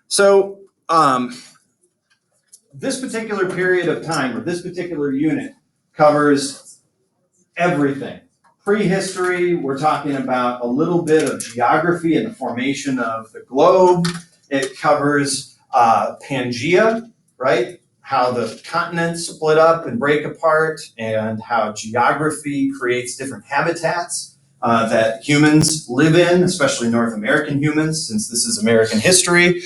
So this particular period of time, or this particular unit, covers everything. Prehistory, we're talking about a little bit of geography and the formation of the globe. It covers Pangea, right? How the continents split up and break apart, and how geography creates different habitats that humans live in, especially North American humans, since this is American history.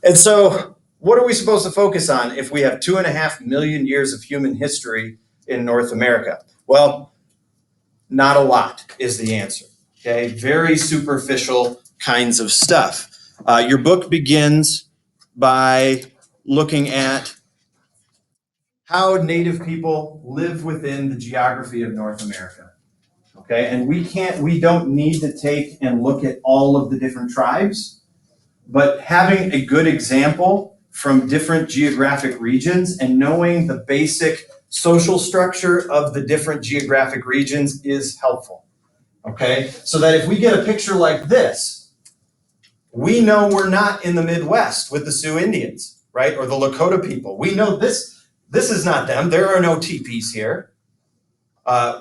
And so, what are we supposed to focus on if we have 2.5 million years of human history in North America? Well, not a lot is the answer, okay? Very superficial kinds of stuff. Your book begins by looking at how Native people live within the geography of North America, okay? And we don't need to take and look at all of the different tribes, but having a good example from different geographic regions and knowing the basic social structure of the different geographic regions is helpful, okay? So that if we get a picture like this, we know we're not in the Midwest with the Sioux Indians, right? Or the Lakota people. We know this is not them. There are no teepees here.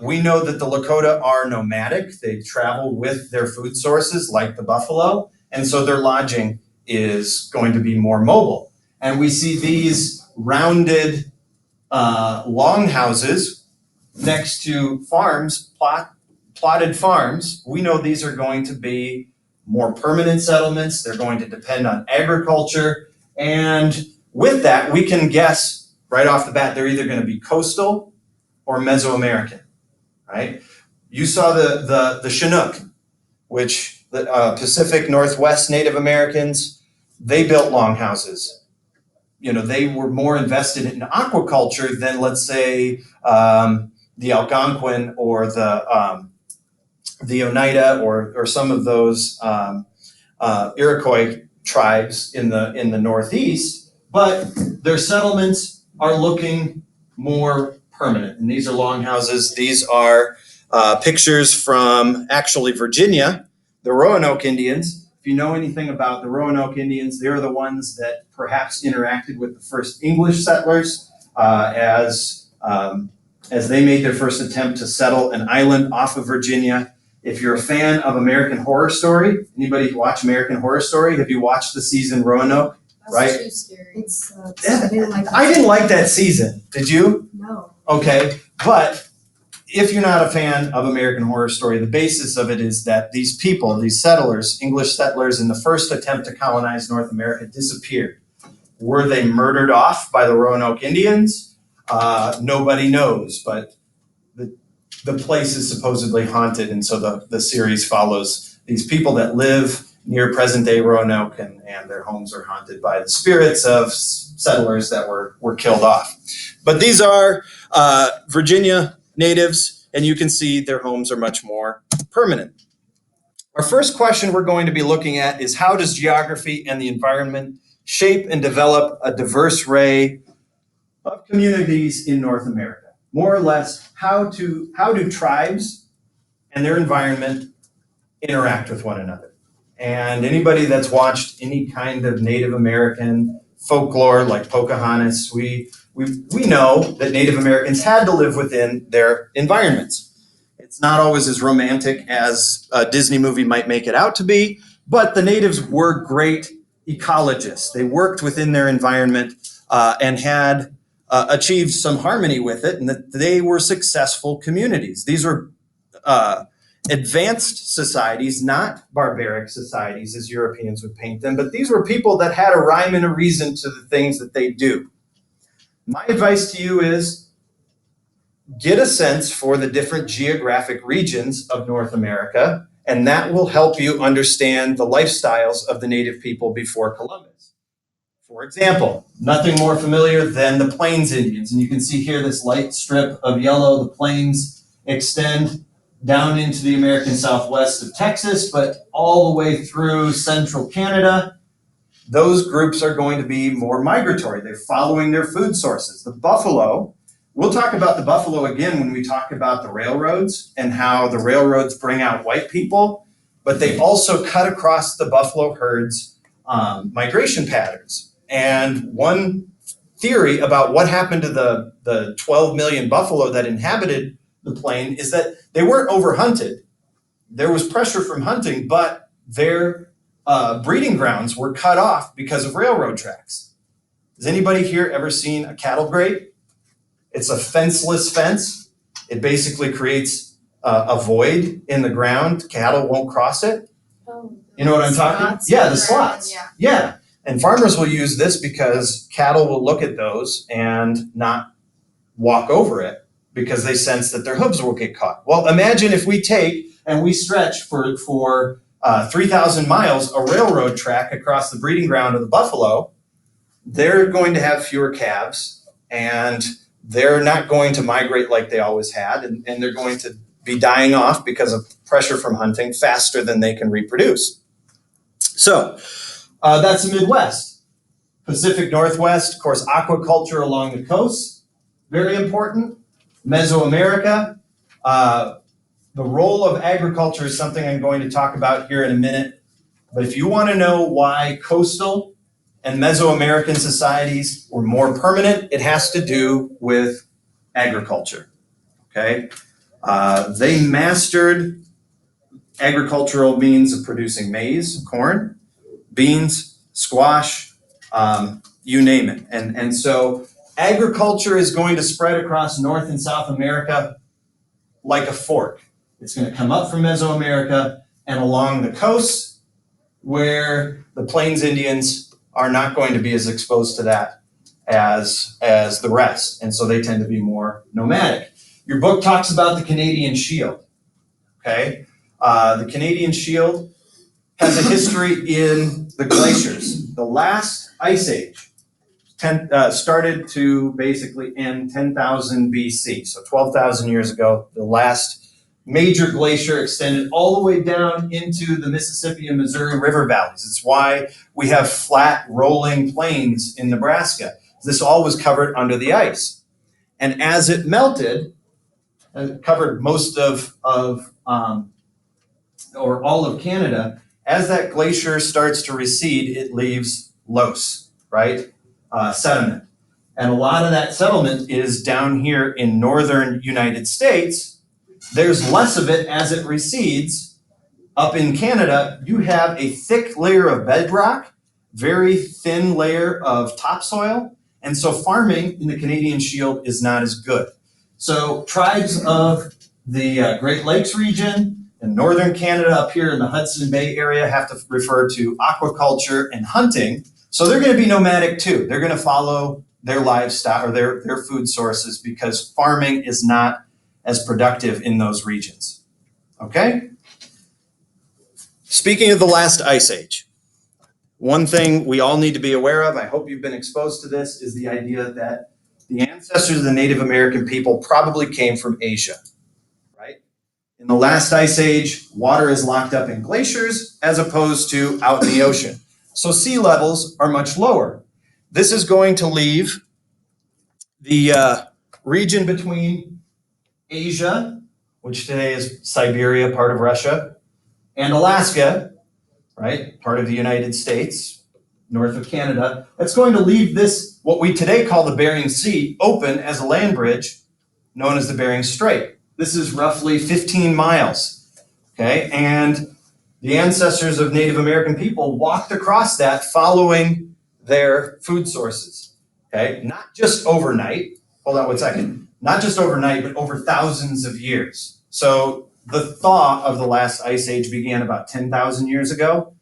We know that the Lakota are nomadic. They travel with their food sources like the buffalo, and so their lodging is going to be more mobile. And we see these rounded longhouses next to farms, plotted farms. We know these are going to be more permanent settlements. They're going to depend on agriculture. And with that, we can guess right off the bat, they're either going to be coastal or Mesoamerican, right? You saw the Chinook, which the Pacific Northwest Native Americans, they built longshoses. You know, they were more invested in aquaculture than, let's say, the Algonquin or the Oneida or some of those Iroquois tribes in the Northeast, but their settlements are looking more permanent. And these are longhouses. These are pictures from actually Virginia, the Roanoke Indians. If you know anything about the Roanoke Indians, they're the ones that perhaps interacted with the first English settlers as they made their first attempt to settle an island off of Virginia. If you're a fan of American Horror Story, anybody watch American Horror Story? Have you watched the season Roanoke? That's right? too scary. It's, Yeah, I didn't like that season. Did you? No. Okay, but if you're not a fan of American Horror Story, the basis of it is that these people, these settlers, English settlers in the first attempt to colonize North America disappeared. Were they murdered off by the Roanoke Indians? Nobody knows, but the place is supposedly haunted, and so the series follows these people that live near present-day Roanoke, and their homes are haunted by the spirits of settlers that were killed off. But these are Virginia natives, and you can see their homes are much more permanent. Our first question we're going to be looking at is, how does geography and the environment shape and develop a diverse array of communities in North America? More or less, how do tribes and their environment interact with one another? And anybody that's watched any kind of Native American folklore like Pocahontas, we know that Native Americans had to live within their environments. It's not always as romantic as a Disney movie might make it out to be, but the natives were great ecologists. They worked within their environment and had achieved some harmony with it, and that they were successful communities. These were advanced societies, not barbaric societies as Europeans would paint them, but these were people that had a rhyme and a reason to the things that they do. My advice to you is get a sense for the different geographic regions of North America, and that will help you understand the lifestyles of the native people before Columbus. For example, nothing more familiar than the Plains Indians, and you can see here this light strip of yellow. The plains extend down into the American Southwest of Texas, but all the way through central Canada. Those groups are going to be more migratory. They're following their food sources. The buffalo, we'll talk about the buffalo again when we talk about the railroads and how the railroads bring out white people, but they also cut across the buffalo herds migration patterns. And one theory about what happened to the 12 million buffalo that inhabited the plain is that they weren't overhunted. There was pressure from hunting, but their breeding grounds were cut off because of railroad tracks. Has anybody here ever seen a cattle grate? It's a fenceless fence. It basically creates a void in the ground. Cattle won't cross it. Oh, you know what I'm talking? Yeah, the slots. Yeah. And farmers will use this because cattle will look at those and not walk over it because they sense that their hooves will get caught. Well, imagine if we take and we stretch for 3,000 miles a railroad track across the breeding ground of the buffalo. They're going to have fewer calves, and they're not going to migrate like they always had, and they're going to be dying off because of pressure from hunting faster than they can reproduce. So that's the Midwest. Pacific Northwest, of course, aquaculture along the coast, very important. Mesoamerica, the role of agriculture is something I'm going to talk about here in a minute. But if you want to know why coastal and Mesoamerican societies were more permanent, it has to do with agriculture, okay? They mastered agricultural means of producing maize, corn, beans, squash, you name it. And so agriculture is going to spread across North and South America like a fork. It's going to come up from Mesoamerica and along the coast where the Plains Indians are not going to be as exposed to that as the rest. And so they tend to be more nomadic. Your book talks about the Canadian Shield, okay? The Canadian Shield has a history in the glaciers. The last ice age started to basically end 10,000 BC. So 12,000 years ago, the last major glacier extended all the way down into the Mississippi and Missouri River valleys. It's why we have flat rolling plains in Nebraska. This all was covered under the ice. And as it melted, it covered most or all of Canada, as that glacier starts to recede, it leaves loess, right? Sediment. And a lot of that sediment is down here in northern United States. There's less of it as it recedes. Up in Canada, you have a thick layer of bedrock, very thin layer of topsoil, and so farming in the Canadian Shield is not as good. So tribes of the Great Lakes region and northern Canada up here in the Hudson Bay area have to refer to aquaculture and hunting. So they're going to be nomadic too. They're going to follow their livestock or their food sources because farming is not as productive in those regions. Okay? Speaking of the last ice age, one thing we all need to be aware of, I hope you've been exposed to this, is the idea that the ancestors of the Native American people probably came from Asia, right? In the last ice age, water is locked up in glaciers as opposed to out in the ocean. So sea levels are much lower. This is going to leave the region between Asia, which today is Siberia, part of Russia, and Alaska, right, part of the United States, north of Canada. That's going to leave this, what we today call the Bering Sea, open as a land bridge known as the Bering Strait. This is roughly 15 miles, okay? And the ancestors of Native American people walked across that following their food sources, okay? Not just overnight, hold on one second, not just overnight, but over thousands of years. So the thaw of the last ice age began about 10,000 years ago.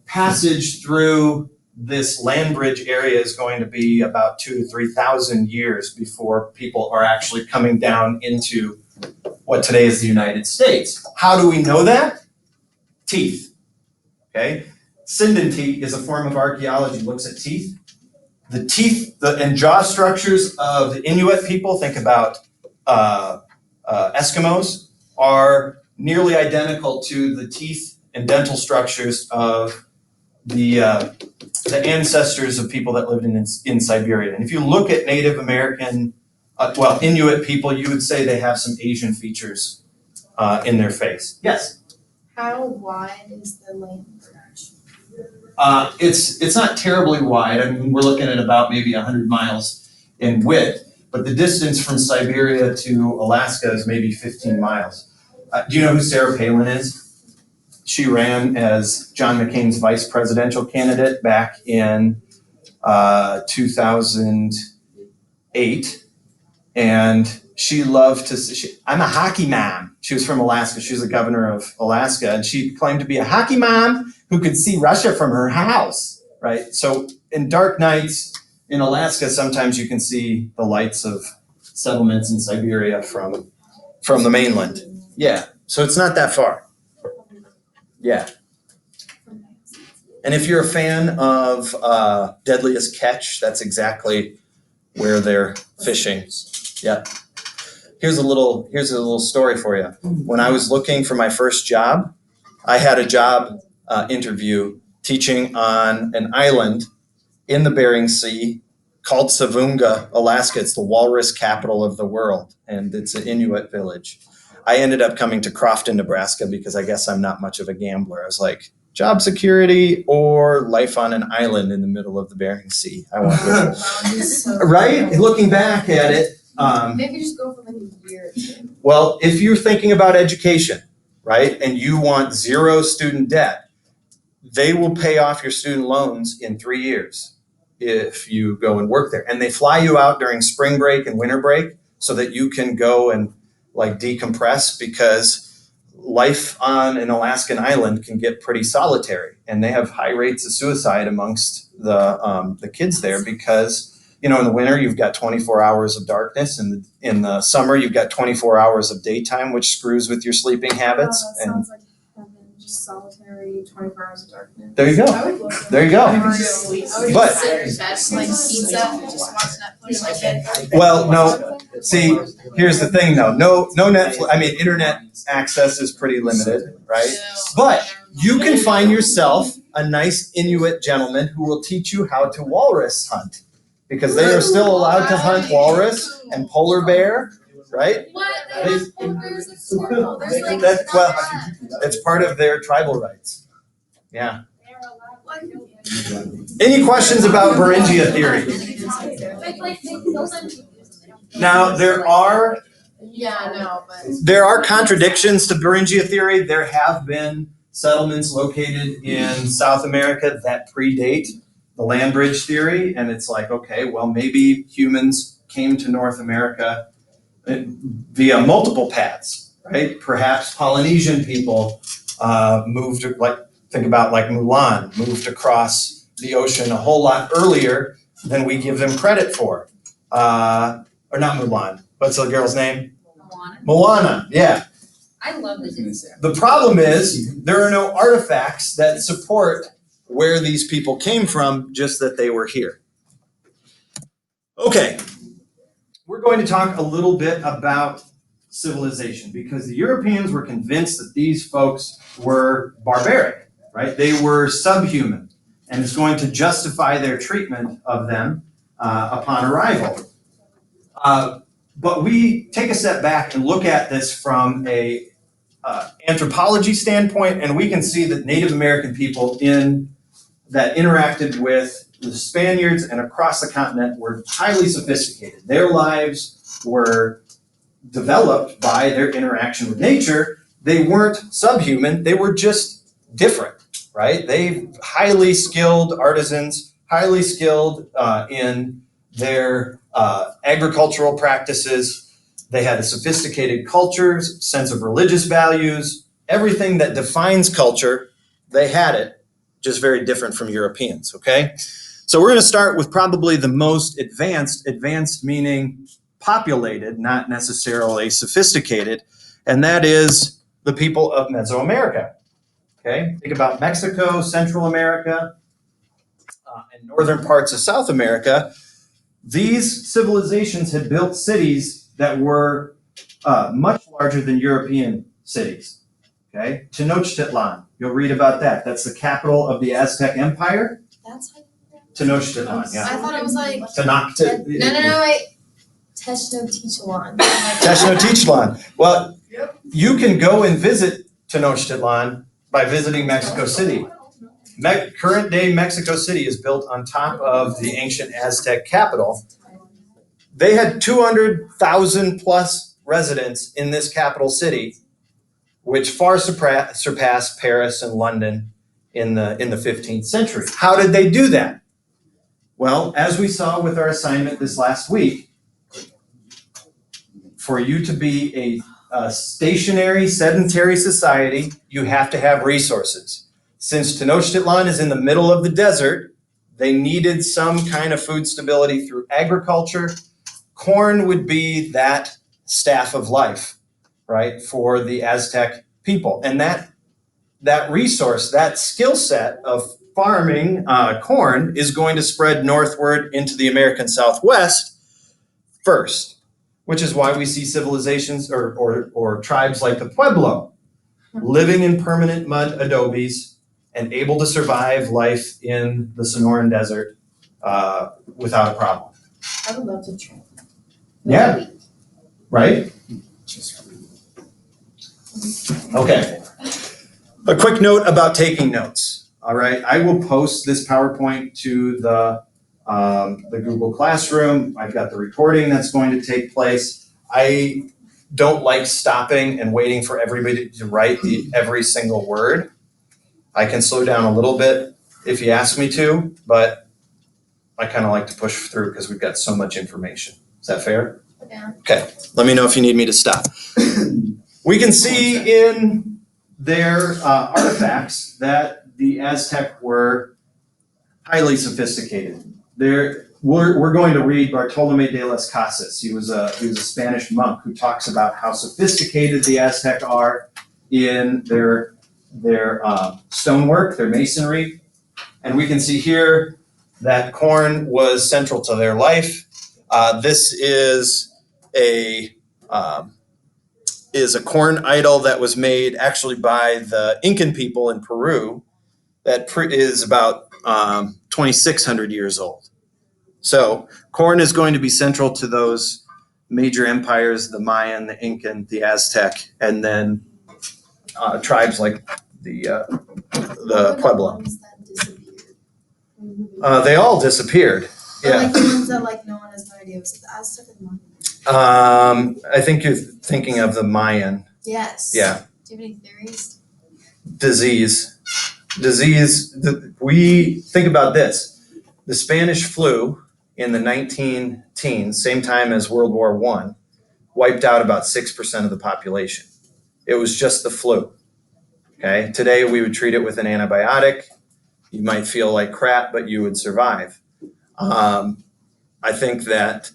Passage through this land bridge area is going to be about 2,000 to 3,000 years before people are actually coming down into what today is the United States. How do we know that? Teeth, okay? Sinden teeth is a form of archaeology, looks at teeth. The teeth and jaw structures of the Inuit people, think about Eskimos, are nearly identical to the teeth and dental structures of the ancestors of people that lived in Siberia. And if you look at Native American, Inuit people, you would say they have some Asian features in their face. Yes? How wide is the land bridge? It's not terribly wide. I mean, we're looking at about maybe 100 miles in width, but the distance from Siberia to Alaska is maybe 15 miles. Do you know who Sarah Palin is? She ran as John McCain's vice presidential candidate back in 2008. And she loved to, I'm a hockey mom. She was from Alaska. She was the governor of Alaska. And she claimed to be a hockey mom who could see Russia from her house, right? So in dark nights in Alaska, sometimes you can see the lights of settlements in Siberia from the mainland. Yeah, so it's not that far. Yeah. And if you're a fan of Deadliest Catch, that's exactly where they're fishing. Yeah. Here's a little story for you. When I was looking for my first job, I had a job interview teaching on an island in the Bering Sea called Savunga, Alaska. It's the walrus capital of the world, and it's an Inuit village. I ended up coming to Crofton, Nebraska, because I guess I'm not much of a gambler. I was like, job security or life on an island in the middle of the Bering Sea. I went with right? Looking back at it. Maybe just go for like a year. Well, if you're thinking about education, right, and you want zero student debt, they will pay off your student loans in 3 years if you go and work there. And they fly you out during spring break and winter break so that you can go and like decompress, because life on an Alaskan island can get pretty solitary, and they have high rates of suicide amongst the kids there, because you know, in the winter you've got 24 hours of darkness, and in the summer you've got 24 hours of daytime, which screws with your sleeping habits. That sounds like heaven, just solitary 24 hours of darkness. There you go. I would love that. There you go. I would But- just sit in bed, like pizza, just watch Netflix like that. Well, no. See, here's the thing though. No Netflix. I mean, internet access is pretty limited, right? But you can find yourself a nice Inuit gentleman who will teach you how to walrus hunt, because they are still allowed to hunt walrus and polar bear, right? What? They have polar bears at school. There's like That's, well, it's part of their tribal rights. Yeah. Any questions about Beringia theory? Now, there are contradictions to Beringia theory. There have been settlements located in South America that predate the land bridge theory, and it's like, okay, well, maybe humans came to North America via multiple paths, right? Perhaps Polynesian people moved, like, think about like Mulan, moved across the ocean a whole lot earlier than we give them credit for. Or not Mulan, what's the girl's name? Moana, yeah. I love this. The problem is there are no artifacts that support where these people came from, just that they were here. Okay, we're going to talk a little bit about civilization, because the Europeans were convinced that these folks were barbaric, right? They were subhuman, and it's going to justify their treatment of them upon arrival. But we take a step back and look at this from a anthropology standpoint, and we can see that Native American people that interacted with the Spaniards and across the continent were highly sophisticated. Their lives were developed by their interaction with nature. They weren't subhuman, they were just different, right? They highly skilled artisans, highly skilled in their agricultural practices. They had a sophisticated culture, sense of religious values, everything that defines culture, they had it, just very different from Europeans, okay? So we're gonna start with probably the most advanced meaning populated, not necessarily sophisticated, and that is the people of Mesoamerica, okay? Think about Mexico, Central America, and northern parts of South America. These civilizations had built cities that were much larger than European cities. Okay, Tenochtitlan, you'll read about that. That's the capital of the Aztec Empire. That's like Tenochtitlan, yeah. I thought it was like No, wait. Tenochtitlan. Tenochtitlan. Well, you can go and visit Tenochtitlan by visiting Mexico City. current day Mexico City is built on top of the ancient Aztec capital. They had 200,000 plus residents in this capital city, which far surpassed Paris and London in the 15th century. How did they do that? Well, as we saw with our assignment this last week, for you to be a stationary, sedentary society, you have to have resources. Since Tenochtitlan is in the middle of the desert, they needed some kind of food stability through agriculture. Corn would be that staff of life, right, for the Aztec people. And that resource, that skill set of farming corn is going to spread northward into the American Southwest first, which is why we see civilizations or tribes like the Pueblo living in permanent mud adobes and able to survive life in the Sonoran Desert without a problem. I would love to try. Yeah. Right? Okay. A quick note about taking notes. All right. I will post this PowerPoint to the Google Classroom. I've got the recording that's going to take place. I don't like stopping and waiting for everybody to write every single word. I can slow down a little bit if you ask me to, but I kind of like to push through because we've got so much information. Is that fair? Yeah. Okay. Let me know if you need me to stop. We can see in their artifacts that the Aztec were highly sophisticated. We're going to read Bartolomé de las Casas. He was a Spanish monk who talks about how sophisticated the Aztec are in their stonework, their masonry. And we can see here that corn was central to their life. This is a corn idol that was made actually by the Incan people in Peru that is about 2,600 years old. So corn is going to be central to those major empires, the Mayan, the Incan, the Aztec, and then tribes like the Pueblo. They all disappeared. But like the ones that like no one has no idea. Was it the Aztec or the Mayan? I think you're thinking of the Mayan. Yes. Yeah. Do you have any theories? Disease. We think about this. The Spanish flu in the 19 teens, same time as World War I, wiped out about 6% of the population. It was just the flu. Okay. Today we would treat it with an antibiotic. You might feel like crap, but you would survive. I think that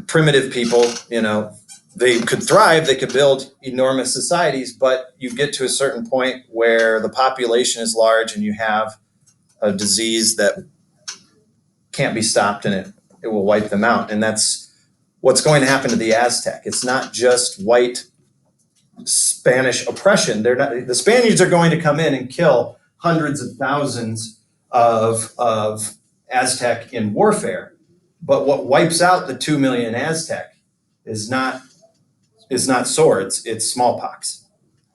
primitive people, they could thrive, they could build enormous societies, but you get to a certain point where the population is large and you have a disease that can't be stopped and it will wipe them out. And that's what's going to happen to the Aztec. It's not just white Spanish oppression. The Spaniards are going to come in and kill hundreds of thousands of Aztec in warfare. But what wipes out the 2 million Aztec is not swords, it's smallpox.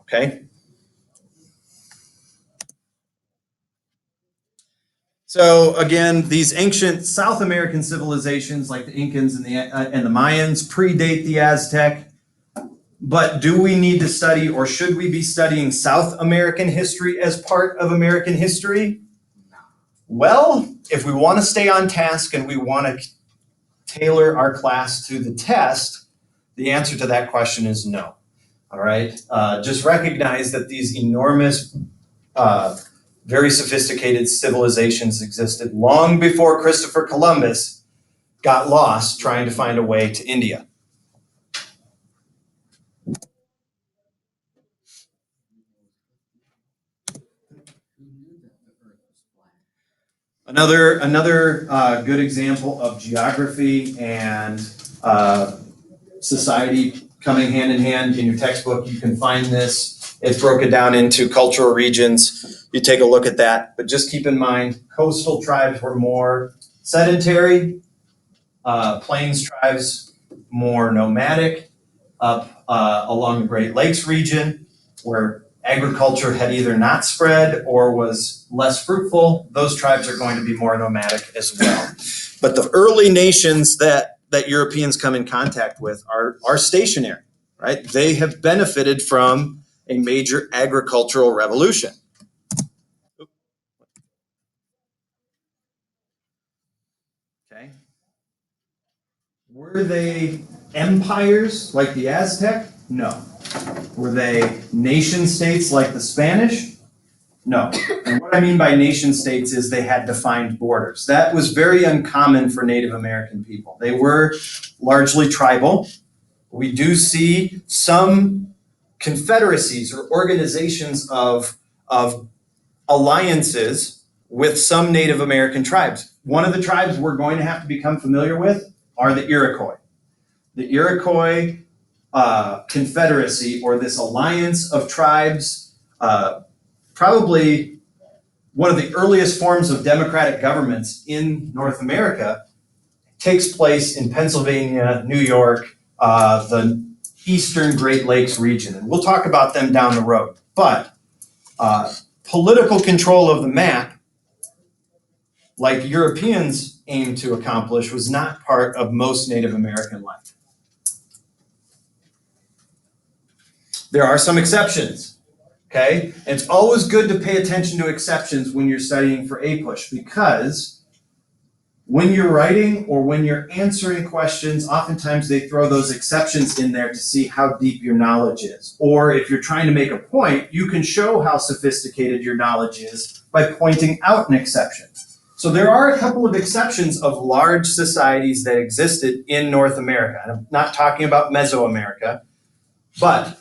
Okay? So again, these ancient South American civilizations like the Incans and the Mayans predate the Aztec. But do we need to study, or should we be studying South American history as part of American history? Well, if we want to stay on task and we want to tailor our class to the test, the answer to that question is no. All right. Just recognize that these enormous, very sophisticated civilizations existed long before Christopher Columbus got lost trying to find a way to India. Another good example of geography and society coming hand in hand in your textbook. You can find this. It's broken down into cultural regions. You take a look at that, but just keep in mind, coastal tribes were more sedentary, plains tribes more nomadic, up along the Great Lakes region, where agriculture had either not spread or was less fruitful, those tribes are going to be more nomadic as well. But the early nations that Europeans come in contact with are stationary, right? They have benefited from a major agricultural revolution. Okay. Were they empires like the Aztec? No. Were they nation states like the Spanish? No. And what I mean by nation states is they had defined borders. That was very uncommon for Native American people. They were largely tribal. We do see some confederacies or organizations of alliances with some Native American tribes. One of the tribes we're going to have to become familiar with are the Iroquois. The Iroquois Confederacy, or this alliance of tribes, probably one of the earliest forms of democratic governments in North America, takes place in Pennsylvania, New York, the eastern Great Lakes region. And we'll talk about them down the road. But political control of the map, like Europeans aimed to accomplish, was not part of most Native American life. There are some exceptions, okay? And it's always good to pay attention to exceptions when you're studying for APUSH, because when you're writing or when you're answering questions, oftentimes they throw those exceptions in there to see how deep your knowledge is. Or if you're trying to make a point, you can show how sophisticated your knowledge is by pointing out an exception. So there are a couple of exceptions of large societies that existed in North America. And I'm not talking about Mesoamerica, but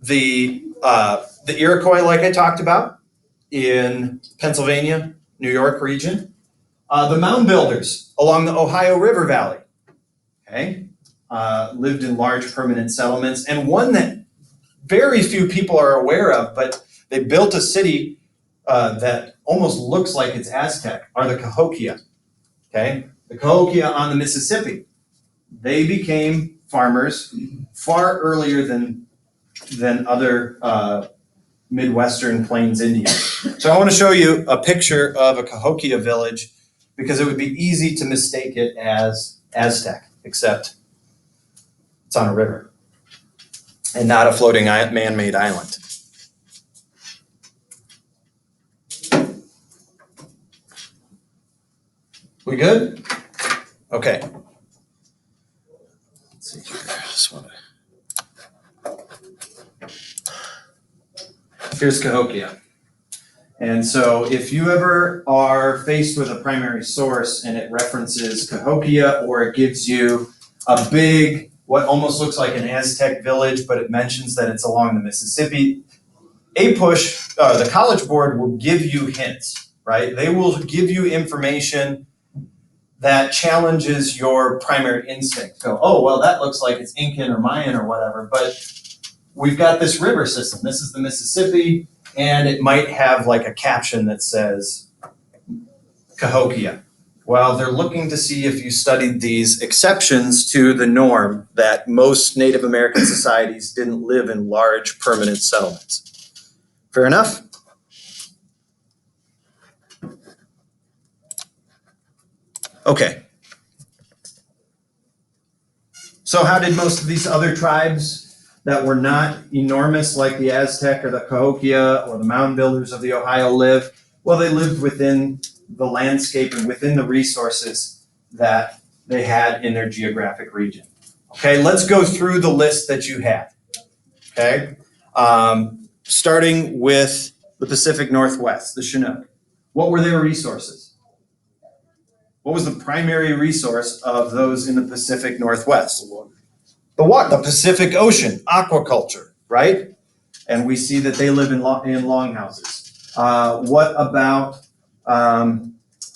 the Iroquois, like I talked about, in Pennsylvania, New York region. The mound builders along the Ohio River Valley, okay, lived in large permanent settlements. And one that very few people are aware of, but they built a city that almost looks like it's Aztec, are the Cahokia, okay? The Cahokia on the Mississippi. They became farmers far earlier than other Midwestern Plains Indians. So I want to show you a picture of a Cahokia village because it would be easy to mistake it as Aztec, except it's on a river and not a floating man-made island. We good? Okay. Let's see here. Here's Cahokia. And so if you ever are faced with a primary source and it references Cahokia, or it gives you a big, what almost looks like an Aztec village, but it mentions that it's along the Mississippi, APUSH, the College Board, will give you hints, right? They will give you information that challenges your primary instinct. Go, oh, well, that looks like it's Incan or Mayan or whatever, but we've got this river system. This is the Mississippi, and it might have like a caption that says Cahokia. Well, they're looking to see if you studied these exceptions to the norm that most Native American societies didn't live in large permanent settlements. Fair enough? Okay. So how did most of these other tribes that were not enormous like the Aztec or the Cahokia or the mound builders of the Ohio live? Well, they lived within the landscape and within the resources that they had in their geographic region. Okay, let's go through the list that you had. Okay, starting with the Pacific Northwest, the Chinook. What were their resources? What was the primary resource of those in the Pacific Northwest? The Pacific Ocean, aquaculture, right? And we see that they live in longhouses. What about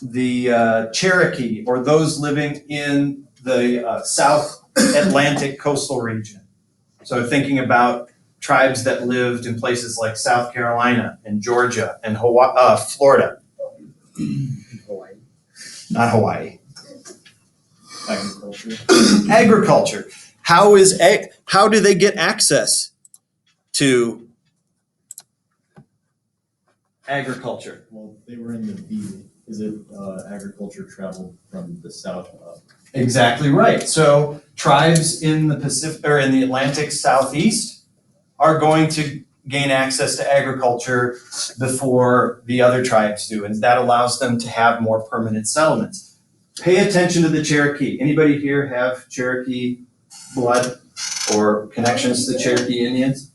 the Cherokee, or those living in the South Atlantic coastal region? So thinking about tribes that lived in places like South Carolina and Georgia and Florida. Hawaii. Not Hawaii. Agriculture. Agriculture. How do they get access to agriculture. Well, they were in the B. Is it agriculture traveled from the south up? Exactly right. So tribes in the Pacific or in the Atlantic Southeast are going to gain access to agriculture before the other tribes do, and that allows them to have more permanent settlements. Pay attention to the Cherokee. Anybody here have Cherokee blood or connections to Cherokee Indians?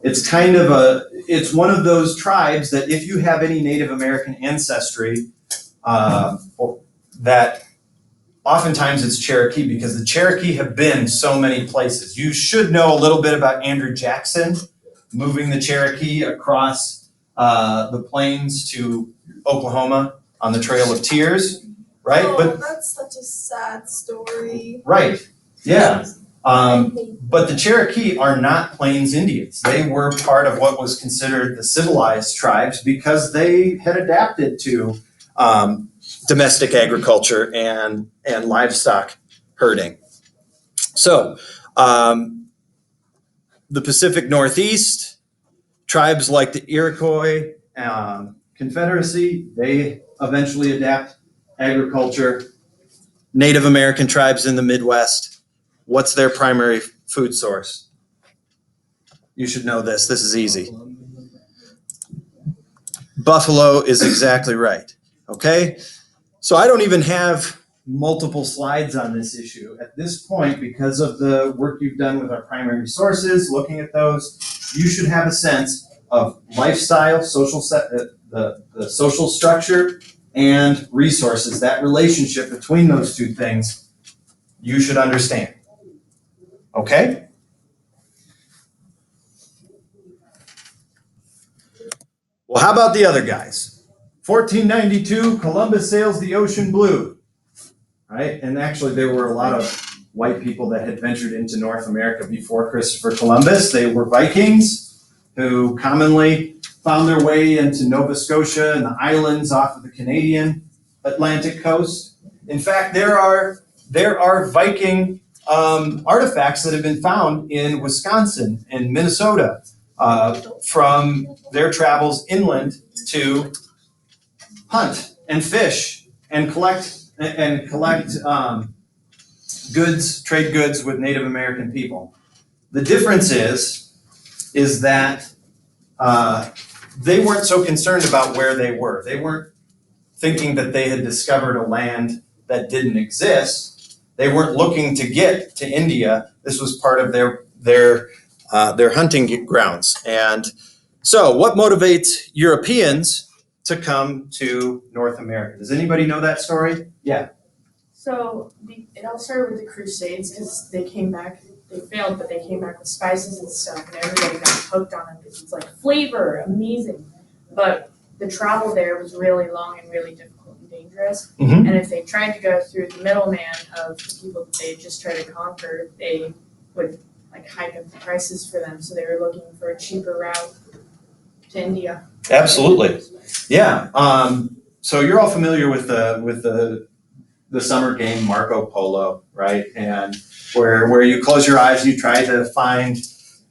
It's kind of it's one of those tribes that if you have any Native American ancestry, that oftentimes it's Cherokee because the Cherokee have been so many places. You should know a little bit about Andrew Jackson moving the Cherokee across the plains to Oklahoma on the Trail of Tears, right? Oh, But that's such a sad story. right, yeah. But the Cherokee are not Plains Indians. They were part of what was considered the civilized tribes because they had adapted to domestic agriculture and livestock herding. So the Pacific Northeast, tribes like the Iroquois Confederacy, they eventually adapt agriculture. Native American tribes in the Midwest, what's their primary food source? You should know this. This is easy. Buffalo is exactly right. Okay? So I don't even have multiple slides on this issue at this point because of the work you've done with our primary sources, looking at those. You should have a sense of lifestyle, the social structure, and resources. That relationship between those two things, you should understand. Okay? Well, how about the other guys? 1492, Columbus sails the ocean blue, right? And actually, there were a lot of white people that had ventured into North America before Christopher Columbus. They were Vikings who commonly found their way into Nova Scotia and the islands off of the Canadian Atlantic coast. In fact, there are Viking artifacts that have been found in Wisconsin and Minnesota from their travels inland to hunt and fish and collect goods, trade goods with Native American people. The difference is that they weren't so concerned about where they were. They weren't thinking that they had discovered a land that didn't exist. They weren't looking to get to India. This was part of their hunting grounds. And so what motivates Europeans to come to North America? Does anybody know that story? Yeah. So it all started with the Crusades because they came back, they failed, but they came back with spices and stuff, and everybody got hooked on it because it's like flavor, amazing. But the travel there was really long and really difficult and dangerous. Mm-hmm. And if they tried to go through the middleman of the people that they had just tried to conquer, they would like hike up the prices for them. So they were looking for a cheaper route to India. Absolutely. Yeah. So you're all familiar with the summer game Marco Polo, right? And where you close your eyes, you try to find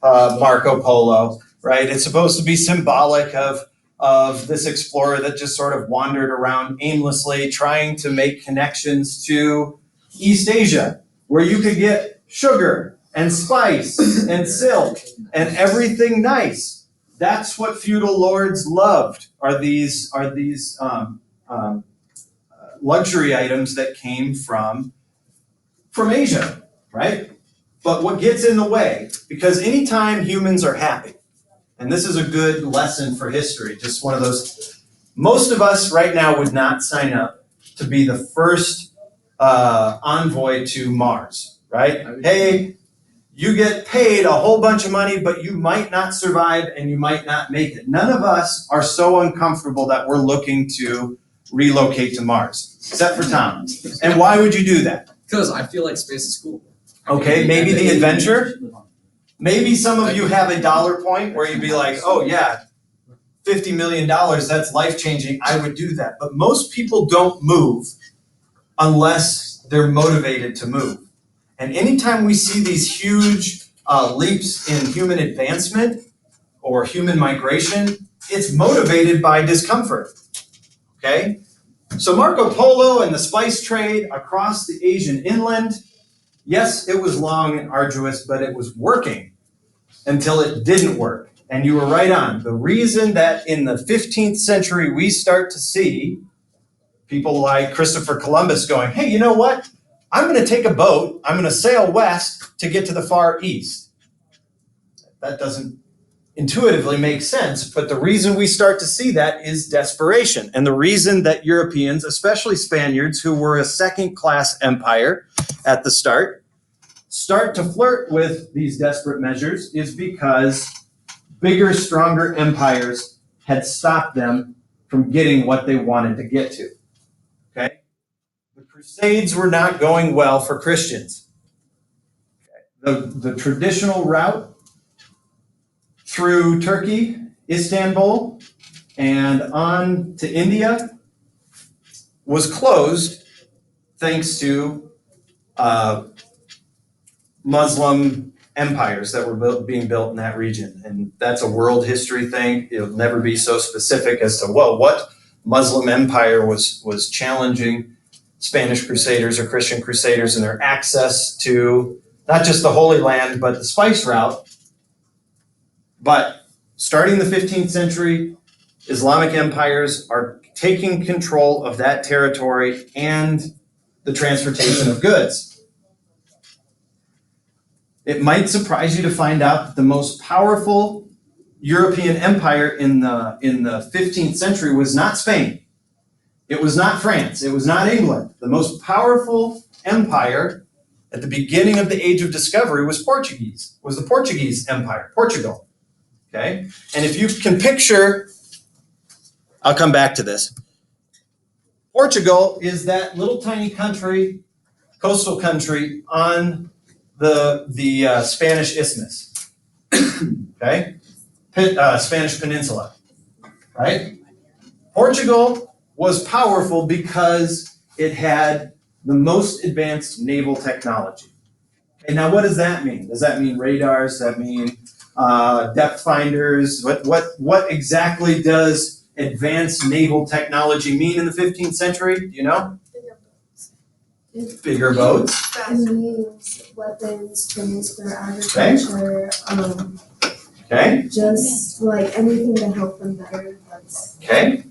Marco Polo, right? It's supposed to be symbolic of this explorer that just sort of wandered around aimlessly, trying to make connections to East Asia, where you could get sugar and spice and silk and everything nice. That's what feudal lords loved. Are these luxury items that came from Asia, right? But what gets in the way, because anytime humans are happy, and this is a good lesson for history, just one of those, most of us right now would not sign up to be the first envoy to Mars, right? Hey, you get paid a whole bunch of money, but you might not survive and you might not make it. None of us are so uncomfortable that we're looking to relocate to Mars, except for Tom. And why would you do that? Because I feel like space is cool. Okay, maybe the adventure. Maybe some of you have a dollar point where you'd be like, oh yeah, $50 million, that's life-changing, I would do that. But most people don't move unless they're motivated to move. And anytime we see these huge leaps in human advancement or human migration, it's motivated by discomfort, okay? So Marco Polo and the spice trade across the Asian inland, yes, it was long and arduous, but it was working until it didn't work. And you were right on. The reason that in the 15th century we start to see people like Christopher Columbus going, hey, you know what? I'm going to take a boat, I'm going to sail west to get to the far east. That doesn't intuitively make sense, but the reason we start to see that is desperation. And the reason that Europeans, especially Spaniards, who were a second-class empire at the start to flirt with these desperate measures is because bigger, stronger empires had stopped them from getting what they wanted to get to, okay? The Crusades were not going well for Christians. The traditional route through Turkey, Istanbul, and on to India was closed thanks to Muslim empires that were being built in that region. And that's a world history thing. It'll never be so specific as to, well, what Muslim empire was challenging Spanish Crusaders or Christian Crusaders and their access to not just the Holy Land, but the spice route. But starting the 15th century, Islamic empires are taking control of that territory and the transportation of goods. It might surprise you to find out that the most powerful European empire in the 15th century was not Spain. It was not France. It was not England. The most powerful empire at the beginning of the Age of Discovery was the Portuguese Empire, Portugal. Okay? And if you can picture, I'll come back to this. Portugal is that little tiny country, coastal country on the Spanish Isthmus, okay? Spanish Peninsula, right? Portugal was powerful because it had the most advanced naval technology. Okay, now what does that mean? Does that mean radars? Does that mean depth finders? What exactly does advanced naval technology mean in the 15th century? Do you know? Bigger boats. It means weapons, tools for agriculture, Okay. just like anything to help them better. Okay.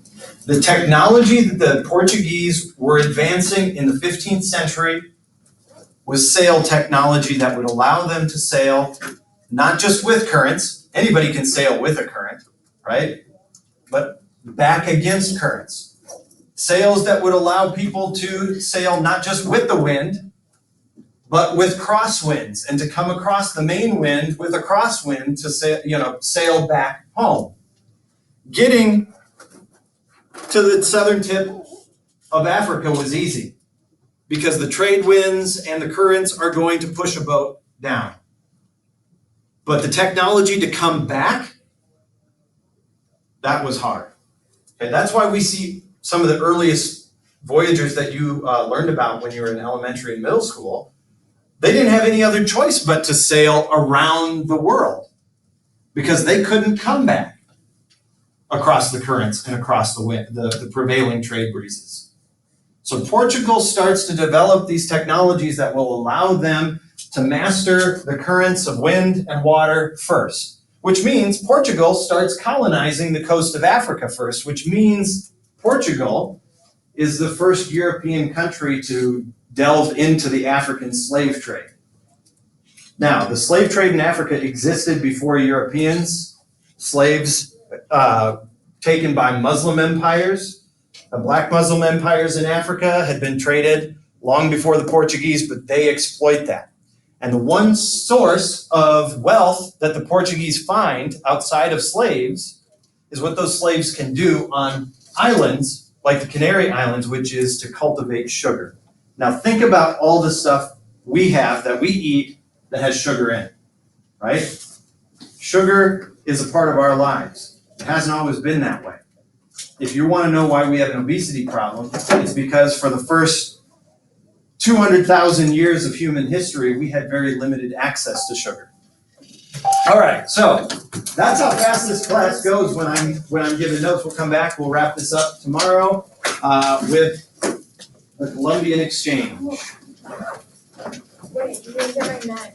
The technology that the Portuguese were advancing in the 15th century was sail technology that would allow them to sail not just with currents. Anybody can sail with a current, right? But back against currents. Sails that would allow people to sail not just with the wind, but with crosswinds, and to come across the main wind with a crosswind to sail back home. Getting to the southern tip of Africa was easy because the trade winds and the currents are going to push a boat down. But the technology to come back, that was hard. Okay, that's why we see some of the earliest voyagers that you learned about when you were in elementary and middle school. They didn't have any other choice but to sail around the world because they couldn't come back across the currents and across the wind, the prevailing trade breezes. So Portugal starts to develop these technologies that will allow them to master the currents of wind and water first, which means Portugal starts colonizing the coast of Africa first, which means Portugal is the first European country to delve into the African slave trade. Now, the slave trade in Africa existed before Europeans. Slaves taken by Muslim empires, the black Muslim empires in Africa had been traded long before the Portuguese, but they exploit that. And the one source of wealth that the Portuguese find outside of slaves is what those slaves can do on islands like the Canary Islands, which is to cultivate sugar. Now think about all the stuff we have that we eat that has sugar in it, right? Sugar is a part of our lives. It hasn't always been that way. If you want to know why we have an obesity problem, it's because for the first 200,000 years of human history, we had very limited access to sugar. All right, so that's how fast this class goes when I'm giving notes. We'll come back, we'll wrap this up tomorrow, with the Columbian exchange. Wait, you guys are in that.